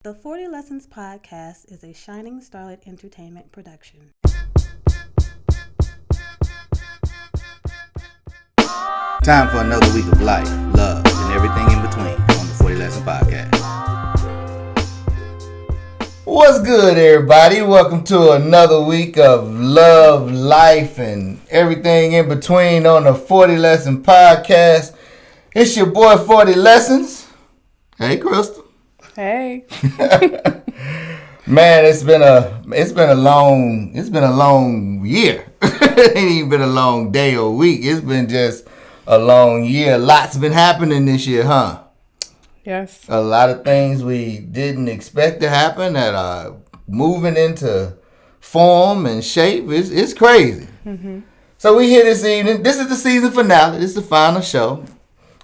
The 40 Lessons Podcast is a Shining Starlet Entertainment production. Time for another week of life, love, and everything in between on the 40 Lesson Podcast. What's good, everybody? Welcome to another week of love, life, and everything in between on the 40 Lesson Podcast. It's your boy 40 Lessons. Hey, Crystal. Hey. Man, it's been a long year. It ain't even been a long day or week. It's been just a long year. Lots been happening this year, huh? Yes. A lot of things we didn't expect to happen that are moving into form and shape. It's crazy. Mm-hmm. So we here this evening. This is the season finale. This is the final show.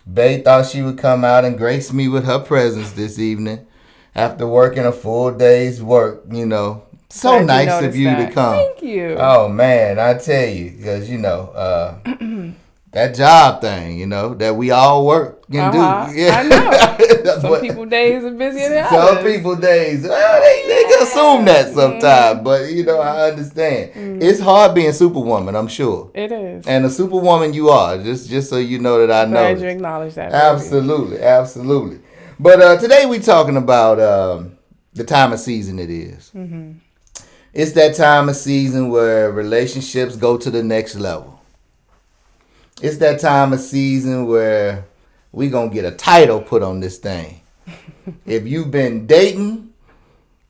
Bae thought she would come out and grace me with her presence this evening after working a full day's work, you know. So Glad nice of you that. to come. Thank you. Oh, man, I tell you, because, that job thing, that we all work and do. Yeah. I know. Some people days are busier than others. Some people days, they can assume that sometimes, but, I understand. Mm. It's hard being Superwoman, I'm sure. It is. And a Superwoman you are, just so you know that I know. Glad you acknowledge that. Absolutely, absolutely. But today we're talking about the time of season it is. Mm-hmm. It's that time of season where relationships go to the next level. It's that time of season where we going to get a title put on this thing. If you've been dating,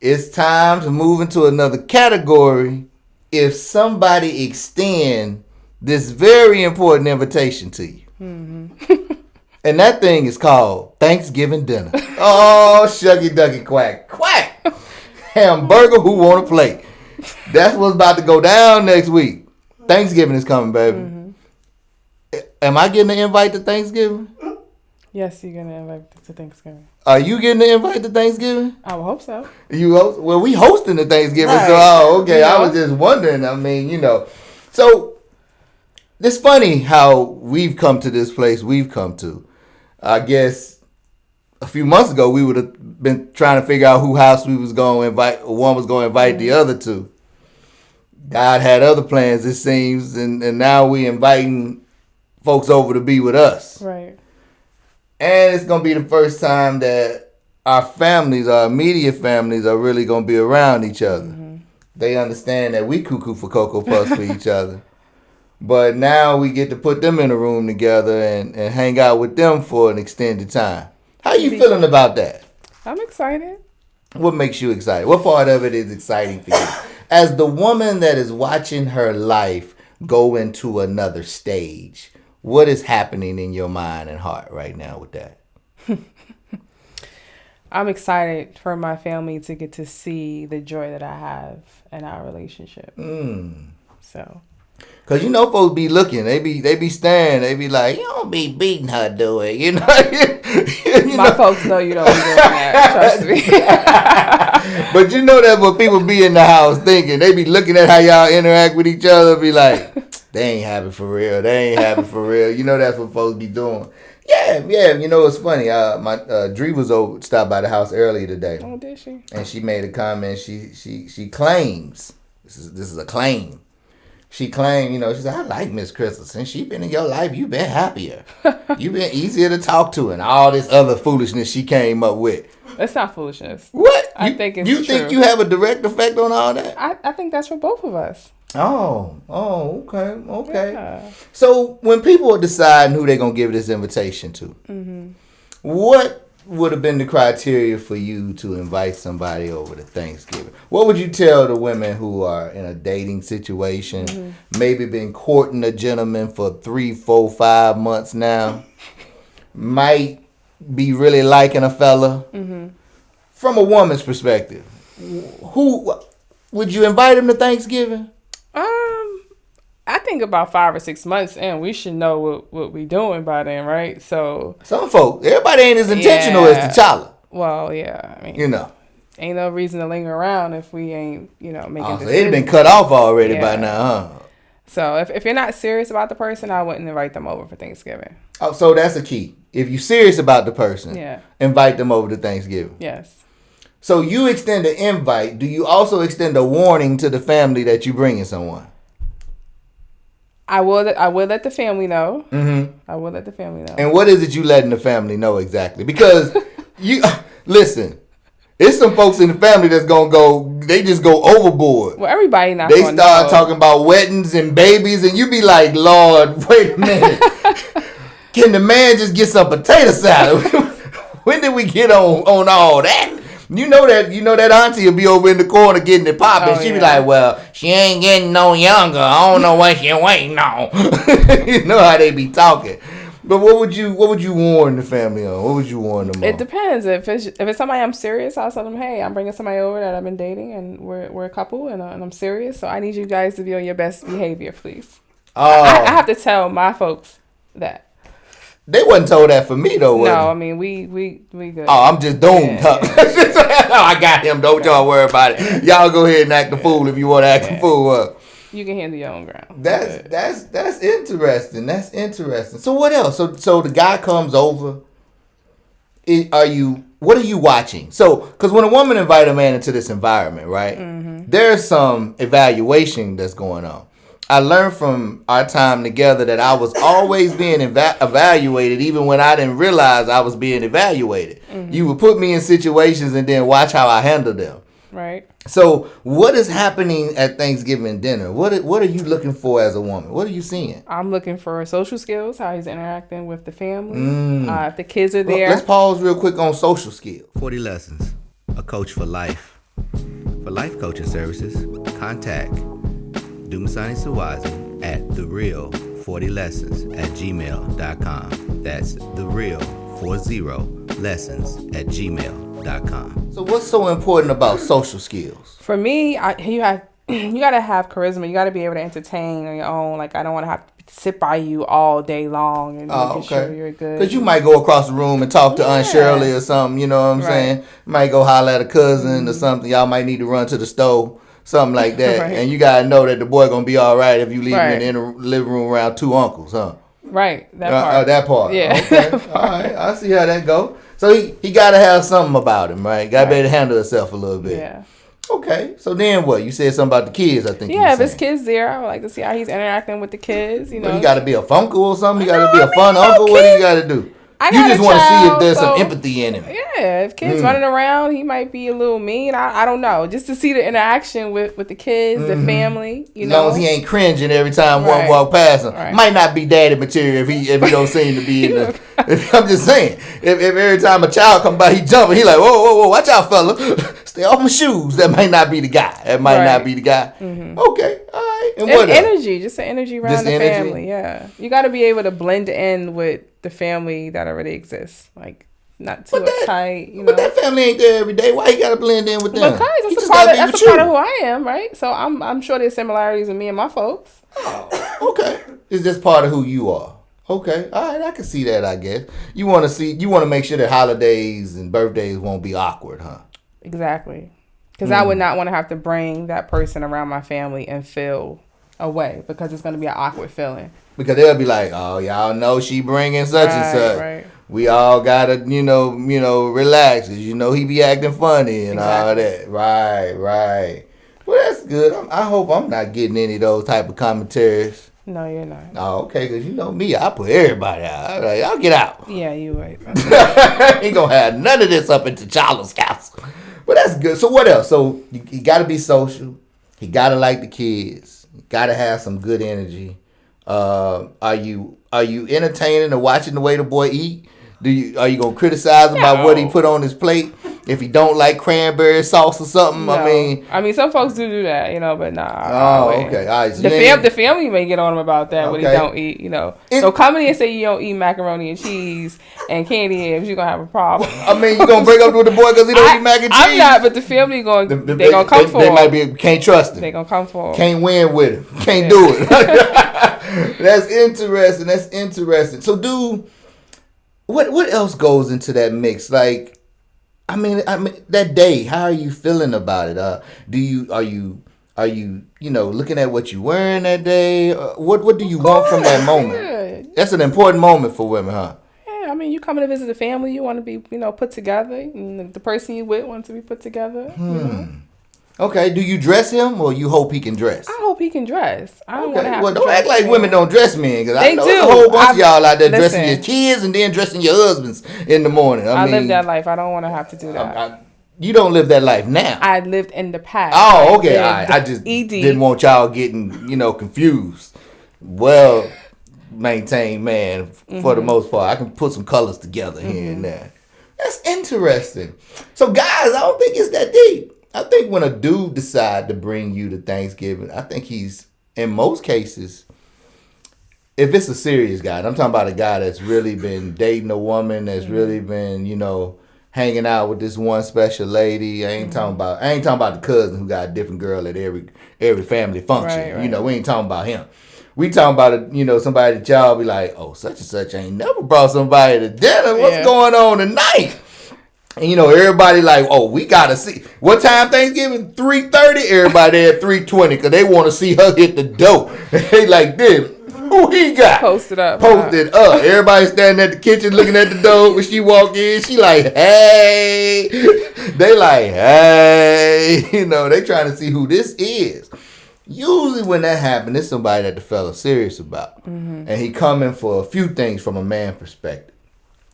it's time to move into another category if somebody extend this very important invitation to you. Mm-hmm. And that thing is called Thanksgiving dinner. Oh, shucky ducky quack. Quack! Hamburger who want a plate. That's what's about to go down next week. Thanksgiving is coming, baby. Mm-hmm. Am I getting an invite to Thanksgiving? Yes, you're going to invite to Thanksgiving. Are you getting an invite to Thanksgiving? I would hope so. You host? Well, we hosting the Thanksgiving, right. So, okay. I was just wondering. So it's funny how we've come to this place we've come to. I guess a few months ago, we would have been trying to figure out who house we was going to invite, or one was going to invite the other to. God had other plans, it seems, and now we inviting folks over to be with us. Right. And it's going to be the first time that our families, our immediate families, are really going to be around each other. Mm-hmm. They understand that we cuckoo for Cocoa Puffs for each other. But now we get to put them in a room together and hang out with them for an extended time. How you feeling about that? I'm excited. What makes you excited? What part of it is exciting for you? As the woman that is watching her life go into another stage, what is happening in your mind and heart right now with that? I'm excited for my family to get to see the joy that I have in our relationship. So. Cause folks be looking, they be staring, they be like, you don't be beating her, do it, My folks know you don't be doing that, trust me. But that what people be in the house thinking, they be looking at how y'all interact with each other, be like, they ain't happy for real, that's what folks be doing. Yeah, it's funny. My Dree was stopped by the house earlier today. Oh, did she? And she made a comment. She claims this is a claim. She claimed, she said, I like Miss Crystal. Since she been in your life, you been happier. You been easier to talk to, and all this other foolishness she came up with. It's not foolishness. What? I think it's You true. think you have a direct effect on all that? I think that's for both of us. Oh, okay. Yeah. So when people are deciding who they're going to give this invitation to, mm-hmm. What would have been the criteria for you to invite somebody over to Thanksgiving? What would you tell the women who are in a dating situation, mm-hmm. maybe been courting a gentleman for 3, 4, 5 months now, might be really liking a fella? Mm-hmm. From a woman's perspective, who would you invite him to Thanksgiving? I think about 5 or 6 months in, we should know what we doing by then, right? So some folk, everybody ain't as intentional as T'Challa. Well, yeah, I mean, ain't no reason to linger around if we ain't, making decisions. So they've been cut off already by now, huh? So if you're not serious about the person, I wouldn't invite them over for Thanksgiving. Oh, so that's a key. If you're serious about the person, yeah, invite them over to Thanksgiving. Yes. So you extend an invite. Do you also extend a warning to the family that you bringing someone? I will let the family know. Mm-hmm. I will let the family know. And what is it you letting the family know exactly? Because you listen, it's some folks in the family that's gonna go. They just go overboard. Well, everybody not. They gonna start know. talking about weddings and babies, and you be like, Lord, wait a minute. Can the man just get some potato salad? When did we get on all that? You know that auntie will be over in the corner getting it popping. Oh, She be yeah. like, well, she ain't getting no younger. I don't know what she waiting on. You know how they be talking. But what would you warn the family on? What would you warn them on? It depends. If it's somebody I'm serious, I'll tell them, hey, I'm bringing somebody over that I've been dating, and we're a couple, and I'm serious. So I need you guys to be on your best behavior, please. I have to tell my folks that. They wasn't told that for me though. No, I mean we good. Oh, I'm just doomed. Yeah, No, I got him. Don't y'all worry about it. Y'all go ahead and act the fool if you want to act the fool. You can handle your own ground. That's interesting. That's interesting. So what else? So the guy comes over. What are you watching? So, because when a woman invite a man into this environment, right? Mm-hmm. There's some evaluation that's going on. I learned from our time together that I was always being evaluated, even when I didn't realize I was being evaluated. Mm-hmm. You would put me in situations and then watch how I handle them. Right. So, what is happening at Thanksgiving dinner? What are you looking for as a woman? What are you seeing? I'm looking for social skills, how he's interacting with the family, if the kids are there. Well, let's pause real quick on social skills. 40 Lessons, a coach for life. For life coaching services, contact Dumasani Sawazi at thereal40lessons@gmail.com. That's thereal40lessons@gmail.com. So what's so important about social skills? For me, you gotta have charisma. You gotta be able to entertain on your own. Like I don't want to have to sit by you all day long and making sure you're good. Because you might go across the room and talk to Aunt Shirley or something. You know what I'm saying? You might go holler at a cousin or something. Y'all might need to run to the stove. Something like that. Right. And you got to know that the boy going to be all right if you leave him in the living room around two uncles, huh? Right. That part. That part. Yeah. Okay. All right. I see how that go. So he got to have something about him, right? Got to be able to handle himself a little bit. Yeah. Okay. So then what? You said something about the kids, I think. Yeah, if his kids there, I would like to see how he's interacting with the kids. You know, He got to be a funkle or something. He got to be a fun uncle. What do you got to do? You just want to see if there's some empathy in him. Yeah, if kids running around, he might be a little mean. I don't know. Just to see the interaction with the kids, the family. You know, as long as he ain't cringing every time one walk past him. Right. Might not be daddy material if he don't seem to be in the. I'm just saying, if every time a child come by, he jumping, he like, whoa, watch out, fella, stay off my shoes. That might not be the guy. That might not be the guy. Mm-hmm. Okay, all right. And what energy, just the energy around the family. Yeah, you got to be able to blend in with the family that already exists, like not too uptight, you know. But that family ain't there every day. Why you gotta blend in with them? Because that's a part of who I am, right? So I'm sure there's similarities with me and my folks. Oh, okay. It's just part of who you are. Okay, all right, I can see that. I guess you want to make sure that holidays and birthdays won't be awkward, huh? Exactly, because I would not want to have to bring that person around my family and feel away because it's going to be an awkward feeling. Because they'll be like, oh, y'all know she bringing such and such. Right. We all gotta, relax. Cause he be acting funny and all that. Right. Well, that's good. I hope I'm not getting any of those type of commentaries. No, you're not. Oh, okay. Cause you know me, I put everybody out. I'll get out. Yeah, you right. Ain't gonna have none of this up into Charles' house. But that's good. So what else? So you gotta be social. He gotta like the kids. You gotta have some good energy. Are you entertaining or watching the way the boy eat? Are you gonna criticize him about what he put on his plate? If he don't like cranberry sauce or something, No. I mean, some folks do that, but nah. Oh, okay. All right. So the family may get on him about that when he don't eat, So come in and say you don't eat macaroni and cheese and candy yams, you're gonna have a problem. I mean, you gonna break up with the boy because he don't eat mac and cheese? I'm not, but the family gonna come for him. They might be can't trust him. They gonna come for him. Can't win with him. Can't do it. That's interesting. So, what else goes into that mix? Like, I mean, that day, how are you feeling about it? Are you looking at what you wearing that day? What do you want from that moment? Good. That's an important moment for women, huh? Yeah, Yeah, I mean, you coming to visit the family, you want to be, put together, and the person you with wants to be put together. You know? Okay, do you dress him or you hope he can dress? I hope he can dress. I don't want to have well, to don't act like him. women don't dress men, because I know do. there's a whole bunch of y'all out there Listen, dressing your kids and then dressing your husbands in the morning. I mean, live that life. I don't want to have to do that. You don't live that life now. I lived in the past. Oh, okay. I just didn't want y'all getting, confused. Well maintained man, for the most part. I can put some colors together here and there. That's interesting. So, guys, I don't think it's that deep. I think when a dude decide to bring you to Thanksgiving, I think he's, in most cases, if it's a serious guy, and I'm talking about a guy that's really been dating a woman, that's really been, hanging out with this one special lady. I ain't talking about the cousin who got a different girl at every family function. Right. We ain't talking about him. We talking about somebody that y'all be like, oh, such and such ain't never brought somebody to dinner. What's going on tonight? And everybody like, oh, we gotta see what time Thanksgiving, 3:30. Everybody at 3:20 because they want to see her hit the dough. They like this. Who he got? Posted up. Everybody standing at the kitchen looking at the dough. When she walk in, she like, hey. They like, hey. They trying to see who this is. Usually when that happens, it's somebody that the fella's serious about. And he coming for a few things from a man perspective.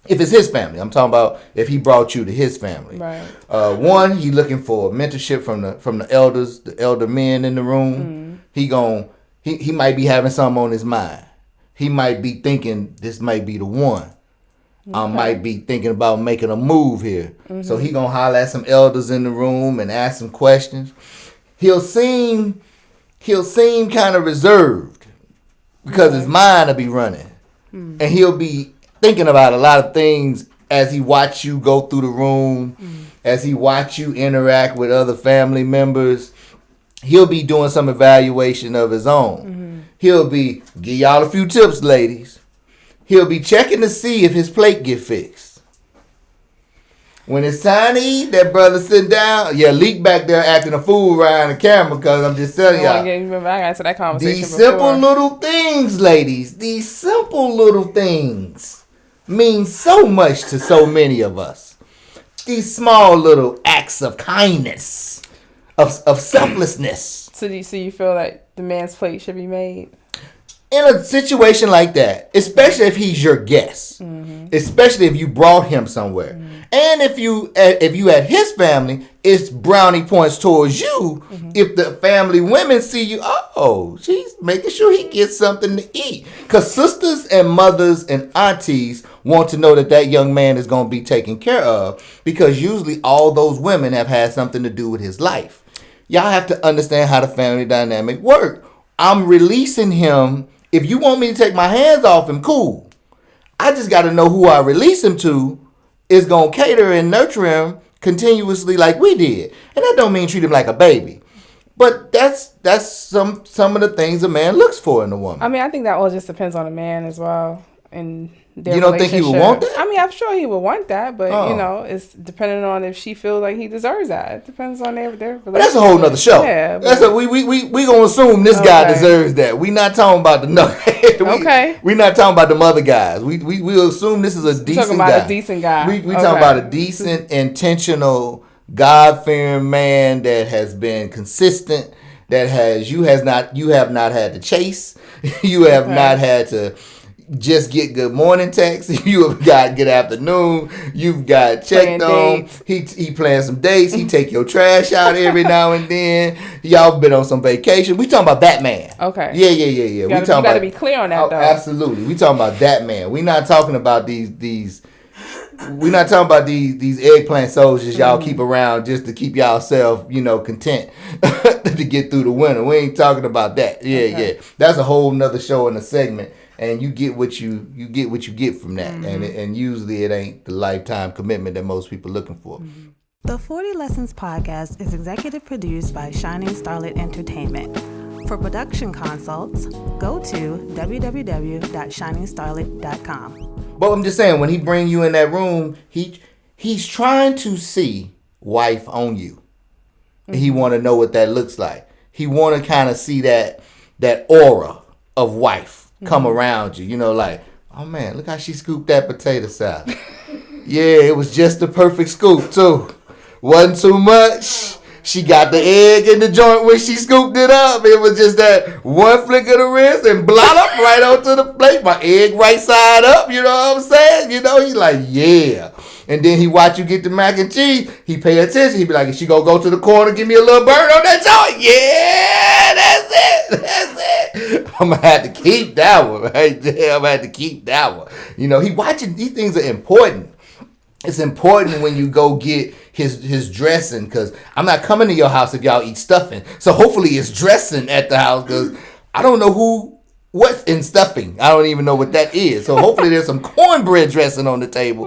If it's his family, I'm talking about if he brought you to his family. Right. One, he looking for mentorship from the elders, the elder men in the room. He might be having something on his mind. He might be thinking this might be the one. I might be thinking about making a move here. So he gonna holler at some elders in the room and ask some questions. He'll seem kind of reserved because his mind will be running. And he'll be thinking about a lot of things as he watch you go through the room, as he watch you interact with other family members. He'll be doing some evaluation of his own. He'll be, give y'all a few tips, ladies. He'll be checking to see if his plate get fixed. When it's time to eat, that brother sitting down, Leak back there acting a fool around the camera because I'm just telling y'all. I got to that conversation These simple little things, ladies, these simple little things mean so much to so many of us. These small little acts of kindness. Of selflessness. So you feel like the man's plate should be made? In a situation like that, especially if he's your guest, especially if you brought him somewhere, and if you at his family, it's brownie points towards you. If the family women see you, oh, she's making sure he gets something to eat, because sisters and mothers and aunties want to know that young man is going to be taken care of, because usually all those women have had something to do with his life. Y'all have to understand how the family dynamic work. I'm releasing him. If you want me to take my hands off him, cool. I just got to know who I release him to is going to cater and nurture him continuously like we did. And that don't mean treat him like a baby. But that's some of the things a man looks for in a woman. I mean, I think that all just depends on a man as well. And you don't think he would want that? I mean, I'm sure he would want that, but it's depending on if she feels like he deserves that. It depends on their relationship. But that's a whole nother show. Yeah, we gonna assume this guy deserves that. We not talking about the we not talking about them other guys. We assume this is a decent talking about guy. A decent guy. We talking about a decent, intentional, God-fearing man that has been consistent. That you have not had to chase. You have not had to just get good morning texts. You have got good afternoon. You've got checked on. He playing some dates. He take your trash out every now and then. Y'all been on some vacation. We talking about that man. Okay. Yeah. You gotta be clear on that though. Absolutely. We talking about that man. We not talking about these. We're not talking about these eggplant soldiers y'all keep around just to keep y'allself, content to get through the winter. We ain't talking about that. Yeah. That's a whole nother show in a segment. And you get what you get from that, and usually it ain't the lifetime commitment that most people are looking for. The 40 Lessons podcast is executive produced by Shining Starlet Entertainment. For production consults, go to www.shiningstarlet.com. But I'm just saying, when he bring you in that room, he's trying to see wife on you. He want to know what that looks like. He want to kind of see that aura of wife come around you, like, Oh man, look how she scooped that potato salad. Yeah, it was just the perfect scoop too. Wasn't too much. She got the egg in the joint when she scooped it up. It was just that one flick of the wrist and blot up right onto the plate. My egg right side up, you know what I'm saying? You know, he's like, yeah. And then he watch you get the mac and cheese. He pay attention. He be like, is she gonna go to the corner, give me a little burn on that joint? Yeah, that's it. I'm gonna have to keep that one right there. I'm gonna have to keep that one. You know, he watching. These things are important. It's important when you go get his dressing, because I'm not coming to your house if y'all eat stuffing. So hopefully it's dressing at the house, because I don't know what's in stuffing. I don't even know what that is. So hopefully there's some cornbread dressing on the table.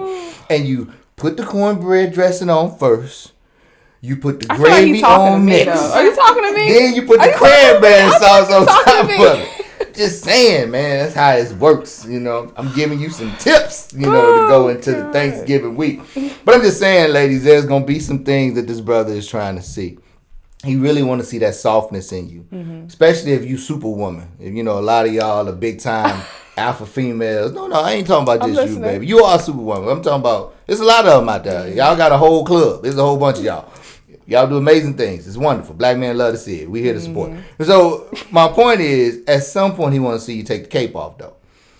And you put the cornbread dressing on first. You put the gravy on next. Are you talking to me? Then you put the cranberry sauce on top of it. Just saying, man, that's how it works. You know, I'm giving you some tips, you know, to go into the Thanksgiving week. But I'm just saying, ladies, there's going to be some things that this brother is trying to see. He really want to see that softness in you, especially if you superwoman. If, you know, a lot of y'all are big time alpha females. No, I ain't talking about just you, baby. You are a superwoman. I'm talking about, there's a lot of them out there. Y'all got a whole club. There's a whole bunch of y'all. Y'all do amazing things. It's wonderful. Black men love to see it. We here to support. So my point is, at some point he want to see you take the cape off, though.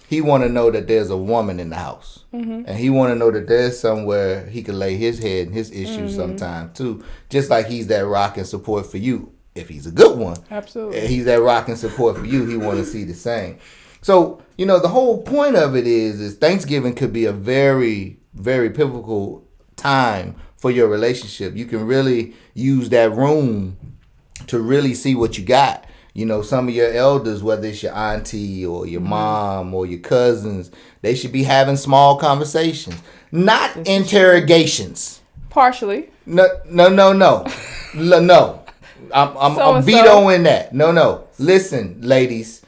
He want to know that there's a woman in the house. And he want to know that there's somewhere he can lay his head and his issues sometime, too. Just like he's that rock and support for you. If he's a good one. Absolutely. He's that rock and support for you. He want to see the same. So, you know, the whole point of it is Thanksgiving could be a very, very pivotal time for your relationship. You can really use that room to really see what you got. You know, some of your elders, whether it's your auntie or your mom or your cousins, they should be having small conversations, not interrogations. Partially. No. No. I'm vetoing that. No. Listen, ladies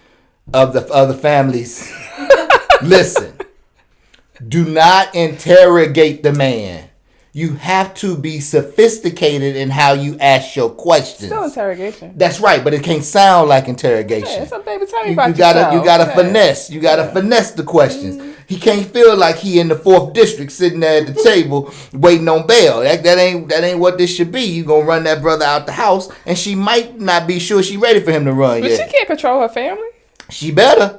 of the other families. Listen. Do not interrogate the man. You have to be sophisticated in how you ask your questions. Still interrogation. That's right, but it can't sound like interrogation. Yeah, so baby, tell me about yourself. You gotta finesse. You gotta finesse the questions. He can't feel like he in the 4th district sitting there at the table waiting on bail. That ain't what this should be. You gonna run that brother out the house, and she might not be sure she ready for him to run but yet. But she can't control her family. She better.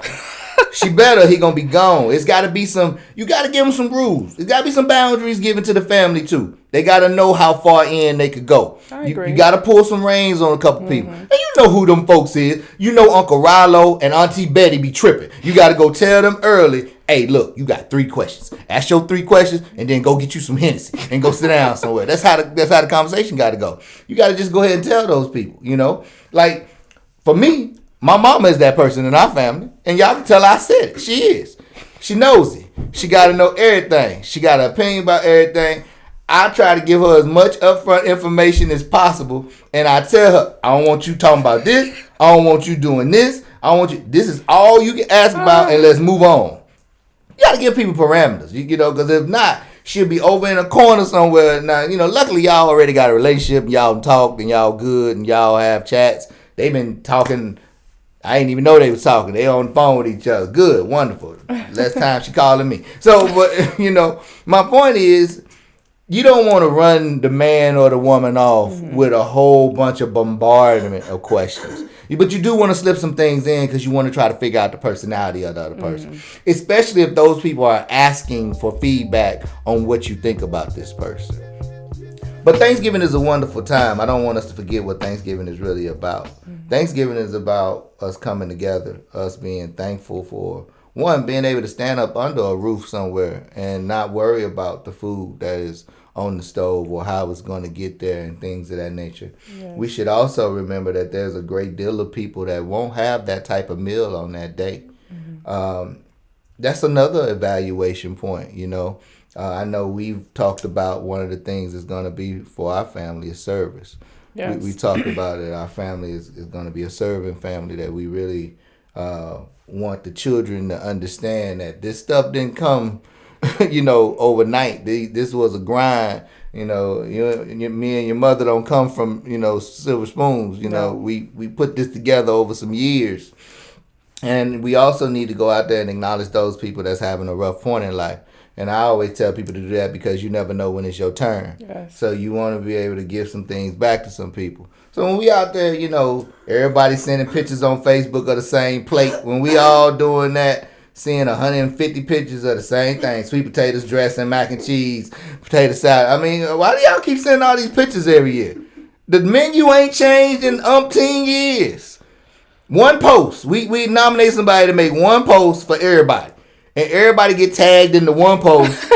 He gonna be gone. It's gotta be you gotta give him some rules. There's gotta be some boundaries given to the family too. They gotta know how far in they could go. I agree. You gotta pull some reins on a couple people. And you know who them folks is. You know Uncle Rilo and Auntie Betty be tripping. You gotta go tell them early, hey, look, you got 3 questions. Ask your 3 questions and then go get you some Hennessy and go sit down somewhere. That's how the conversation gotta go. You gotta just go ahead and tell those people, you know? Like, for me, my mama is that person in our family, and y'all can tell I said it. She is. She knows it. She got to know everything. She got an opinion about everything. I try to give her as much upfront information as possible, and I tell her, I don't want you talking about this. I don't want you doing this. I don't want you. This is all you can ask about, and let's move on. You got to give people parameters, you know, because if not, she'll be over in a corner somewhere. Now, you know, luckily y'all already got a relationship. Y'all talked, and y'all good, and y'all have chats. They've been talking. I didn't even know they was talking. They on the phone with each other. Good, wonderful. Last time she calling me. So, but you know, my point is, you don't want to run the man or the woman off with a whole bunch of bombardment of questions. But you do want to slip some things in because you want to try to figure out the personality of the other person. Especially if those people are asking for feedback on what you think about this person. But Thanksgiving is a wonderful time. I don't want us to forget what Thanksgiving is really about. Thanksgiving is about us coming together, us being thankful for, one, being able to stand up under a roof somewhere and not worry about the food that is on the stove or how it's going to get there and things of that nature. Yes. We should also remember that there's a great deal of people that won't have that type of meal on that day. That's another evaluation point, you know. I know we've talked about one of the things that's going to be for our family is service. Yes. We talked about it. Our family is going to be a serving family, that we really want the children to understand that this stuff didn't come, you know, overnight. This was a grind. You know, me and your mother don't come from, you know, silver spoons. You know, we put this together over some years. And we also need to go out there and acknowledge those people that's having a rough point in life. And I always tell people to do that because you never know when it's your turn. Yes. So you want to be able to give some things back to some people. So when we out there, everybody sending pictures on Facebook of the same plate. When we all doing that, seeing 150 pictures of the same thing. Sweet potatoes, dressing, mac and cheese, potato salad. I mean, why do y'all keep sending all these pictures every year? The menu ain't changed in umpteen years. One post. We nominate somebody to make one post for everybody. And everybody get tagged in the one post.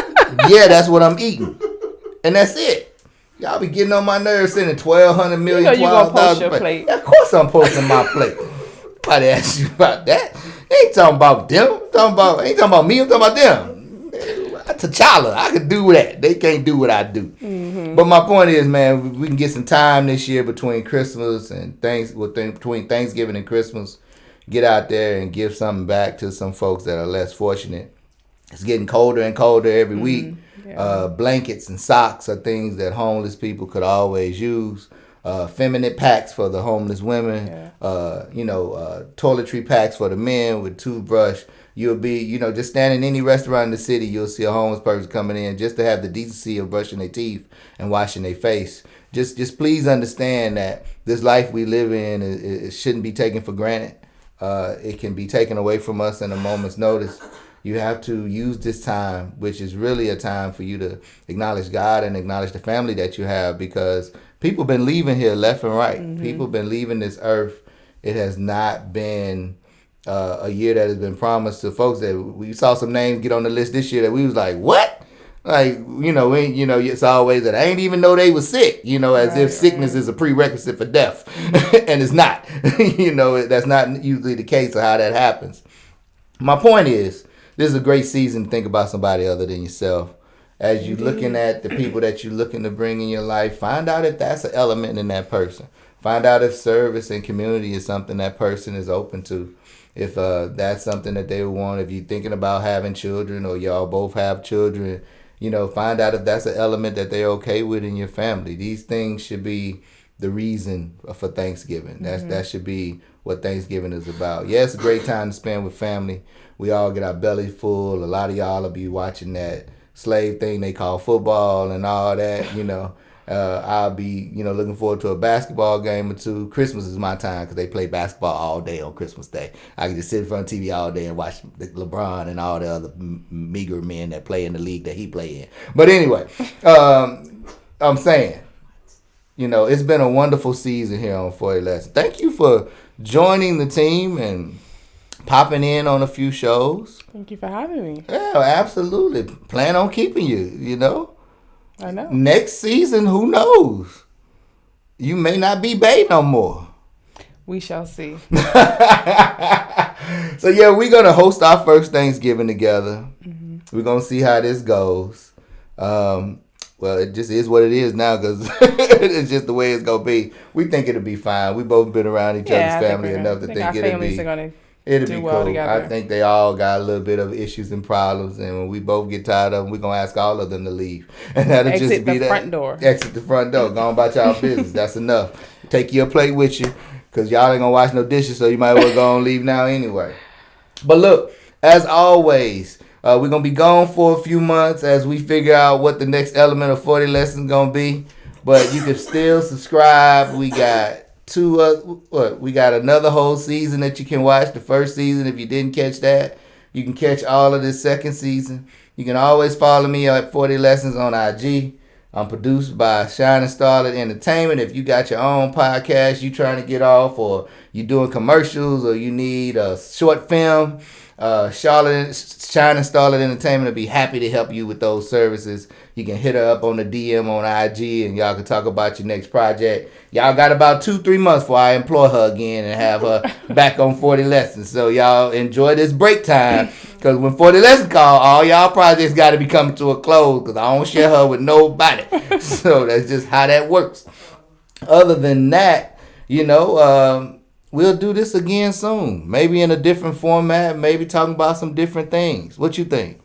Yeah, that's what I'm eating. And that's it. Y'all be getting on my nerves sending 1,200 million, you gonna post your plate. Yeah, of course I'm posting my plate. Nobody asked you about that. Ain't talking about them. Ain't talking about me. I'm talking about them. T'Challa, I can do that. They can't do what I do. Mm-hmm. But my point is, man, we can get some time this year between Christmas and between Thanksgiving and Christmas. Get out there and give something back to some folks that are less fortunate. It's getting colder and colder every week. Yeah. Blankets and socks are things that homeless people could always use. Feminine packs for the homeless women. Yeah. Toiletry packs for the men with toothbrush. You'll be, just standing in any restaurant in the city, you'll see a homeless person coming in just to have the decency of brushing their teeth and washing their face. Just please understand that this life we live in it shouldn't be taken for granted. It can be taken away from us in a moment's notice. You have to use this time, which is really a time for you to acknowledge God and acknowledge the family that you have, because people been leaving here left and right. Mm-hmm. People been leaving this earth. It has not been a year that has been promised to folks that we saw some names get on the list this year that we was like, what? Like, it's always that I ain't even know they was sick, as if sickness is a prerequisite for death. And it's not. That's not usually the case of how that happens. My point is, this is a great season to think about somebody other than yourself. As you're looking at the people that you're looking to bring in your life, find out if that's an element in that person. Find out if service and community is something that person is open to. If that's something that they want, if you're thinking about having children or y'all both have children, find out if that's an element that they're okay with in your family. These things should be the reason for Thanksgiving. That should be what Thanksgiving is about. Yeah, it's a great time to spend with family. We all get our belly full. A lot of y'all will be watching that slave thing they call football and all that, I'll be, looking forward to a basketball game or two. Christmas is my time because they play basketball all day on Christmas Day. I can just sit in front of TV all day and watch LeBron and all the other meager men that play in the league that he play in. But anyway, I'm saying, it's been a wonderful season here on 40 Lessons. Thank you for joining the team and popping in on a few shows. Thank you for having me. Yeah, absolutely. Plan on keeping you, I know. Next season, who knows? You may not be Bay no more. We shall see. So, yeah, we're going to host our first Thanksgiving together. Mm-hmm. We're going to see how this goes. Well, it just is what it is now because it's just the way it's going to be. We think it'll be fine. We both been around each other's family enough to think it'll be. It'll be cool. Together. I think they all got a little bit of issues and problems, and when we both get tired of them, we're going to ask all of them to leave. And that'll Exit just be the front door. Exit the front door. Go on about y'all business. That's enough. Take your plate with you, because y'all ain't going to wash no dishes, so you might as well go and leave now anyway. But look, as always, we're going to be gone for a few months as we figure out what the next element of 40 Lessons is going to be. But you can still subscribe. We got we got another whole season that you can watch. The first season, if you didn't catch that, you can catch all of this second season. You can always follow me at 40 Lessons on IG. I'm produced by Shining Starlet Entertainment. If you got your own podcast you trying to get off, or you doing commercials, or you need a short film, Shining Starlet Entertainment will be happy to help you with those services. You can hit her up on the DM on IG, and y'all can talk about your next project. Y'all got about 2-3 months before I employ her again and have her back on 40 Lessons. So y'all enjoy this break time, because when 40 Lessons call, all y'all projects got to be coming to a close, because I don't share her with nobody. So that's just how that works. Other than that, we'll do this again soon. Maybe in a different format. Maybe talking about some different things. What you think?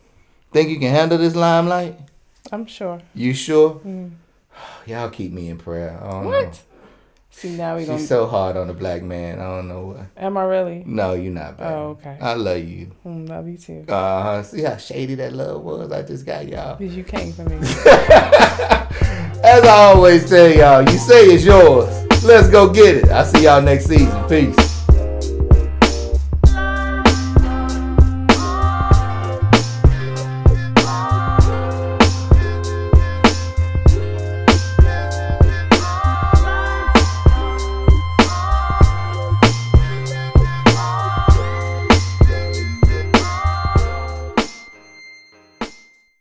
Think you can handle this limelight? I'm sure. You sure? Mm. Y'all keep me in prayer. I don't know. See, now we She's so hard on a black man. I don't know what. Am I really? No, you're not, baby. Oh, okay. I love you. Love you too. See how shady that love was? I just got y'all. Because you came for me. As I always tell y'all, you say it's yours. Let's go get it. I'll see y'all next season. Peace.